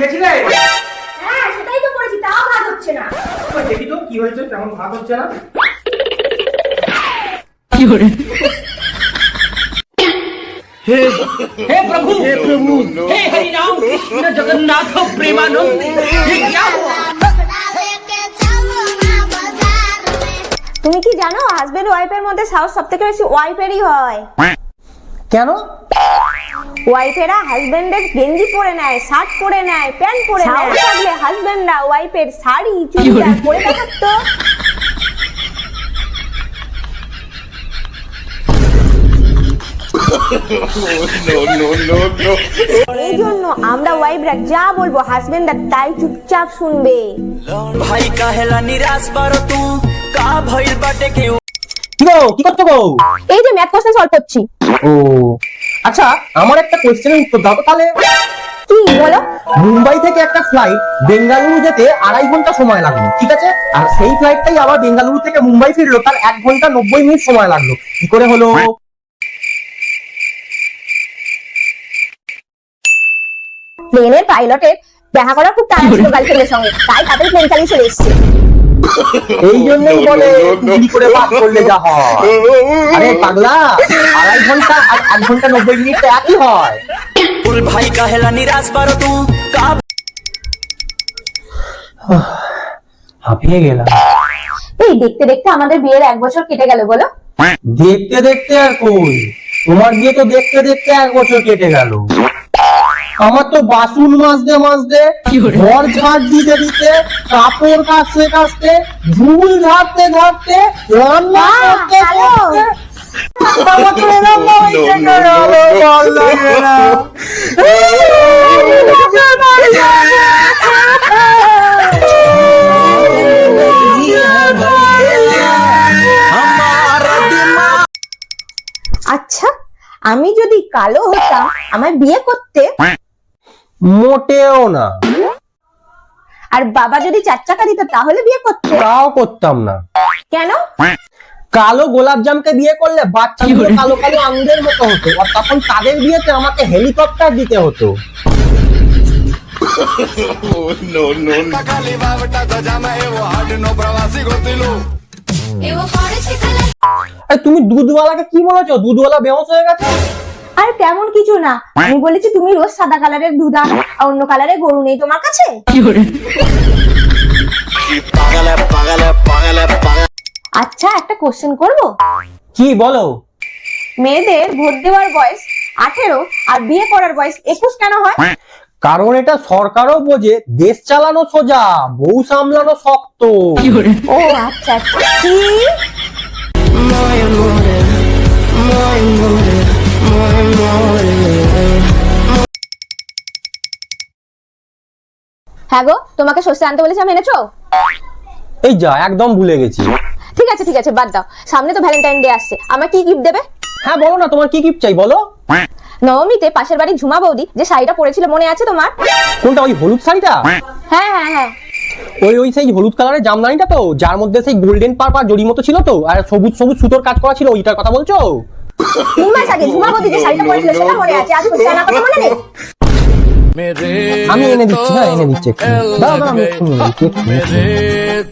দিয়েছিলে? হ্যাঁ সেটাই তো করেছি, তাও ভাত হচ্ছে না। দেখি তো কি হয়েছে, তেমন ভাত হচ্ছে না। কি করে? हे प्रभु, हे हरि राम कृष्ण जगन्नाथ प्रेमानंद, ये क्या हुआ? তুমি কি জানো হাজবেন্ড ওয়াইফের মধ্যে সাহস সবথেকে বেশি ওয়াইফেরই হয়। কেন? ওয়াইফেরা হাজবেন্ডের গেঞ্জি পরে নেয়, শার্ট পরে নেয়, প্যান্ট পরে নেয়। থাকলে হাজবেন্ডরা ওয়াইফের শাড়ি চুড়িদার পরে দেখাতো। এই জন্য আমরা ওয়াইফরা যা বলবো হাজবেন্ডরা তাই চুপচাপ শুনবে। ভাই কাহেলা নিরাশ পারো তু কা ভইল বাটে কেউ। কি গো, কি করছো গো? এই যে ম্যাথ কোশ্চেন সলভ করছি। ও আচ্ছা, আমার একটা কোশ্চেনের উত্তর দাও তো তাহলে। কি বলো? মুম্বাই থেকে একটা ফ্লাইট বেঙ্গালুরু যেতে 2.5 ঘন্টা সময় লাগলো, ঠিক আছে? আর সেই ফ্লাইটটাই আবার বেঙ্গালুরু থেকে মুম্বাই ফিরলো, তার 1 ঘন্টা 90 মিনিট সময় লাগলো। কি করে হলো? প্লেনের পাইলটের দেখা করার খুব টাকা ছিল গার্লফ্রেন্ডের সঙ্গে, তাই তাদের প্লেন চালিয়ে চলে এসেছে। এই জন্যই বলে গুলি করে পাস করলে যা হয়। আরে পাগলা, 2.5 ঘন্টা আর 1 ঘন্টা 90 মিনিট তো একই হয়। তোর ভাই কাহেলা নিরাশ পারো তু কা। হাঁপিয়ে গেলাম। এই দেখতে দেখতে আমাদের বিয়ের 1 বছর কেটে গেল বলো। দেখতে দেখতে আর কই, তোমার বিয়ে তো দেখতে দেখতে 1 বছর কেটে গেল। আমার তো বাসন মাজতে মাজতে, ঘর ঝাড় দিতে দিতে, কাপড় কাচতে কাচতে, ঝুল ঝাড়তে ঝাড়তে, রান্না করতে করতে আমার তো এরকম হয়েছে কেন? ভালো লাগে না। আচ্ছা, আমি যদি কালো হতাম আমায় বিয়ে করতে? মোটেও না। আর বাবা যদি 4 চাকা দিত তাহলে বিয়ে করতে? তাও করতাম না। কেন? কালো গোলাপ জামকে বিয়ে করলে বাচ্চাগুলো কালো কালো আঙ্গুরের মতো হতো, আর তখন তাদের বিয়েতে আমাকে হেলিকপ্টার দিতে হতো। তুমি দুধওয়ালাকে কি বলেছো? দুধওয়ালা বেহোশ হয়ে গেছে? আর তেমন কিছু না, আমি বলেছি তুমি রোজ সাদা কালারের দুধ আনো আর অন্য কালারের গরু নেই তোমার কাছে। কি করে? আচ্ছা, একটা কোশ্চেন করব। কি বলো? মেয়েদের ভোট দেওয়ার বয়স 18 আর বিয়ে করার বয়স 21 কেন হয়? কারণ এটা সরকারও বোঝে দেশ চালানো সোজা, বউ সামলানো শক্ত। কি করে? ও আচ্ছা, কি? হ্যাঁ গো, তোমাকে সর্ষে আনতে বলেছি, আমি এনেছো? এই যা, একদম ভুলে গেছি। ঠিক আছে বাদ দাও, সামনে তো ভ্যালেন্টাইন ডে আসছে, আমার কি গিফট দেবে? হ্যাঁ বলো না, তোমার কি গিফট চাই বলো। নবমীতে পাশের বাড়ির ঝুমা বৌদি যে শাড়িটা পরেছিল মনে আছে তোমার? কোনটা? ওই হলুদ শাড়িটা? হ্যাঁ। ওই সেই হলুদ কালারের জামদানিটা তো, যার মধ্যে সেই গোল্ডেন পার্পল জড়ি মতো ছিল তো, আর সবুজ সবুজ সুতোর কাজ করা ছিল, ওইটার কথা বলছো? 3 মাস আগে ঝুমা বৌদি যে শাড়িটা পরেছিল সেটা মনে আছে, আজ সর্ষে আনার কথা মনে নেই? আমি এনে দিচ্ছি, হ্যাঁ এনে দিচ্ছি, দাঁড়াও, আমি এক্ষুনি এনে দিচ্ছি, এক্ষুনি।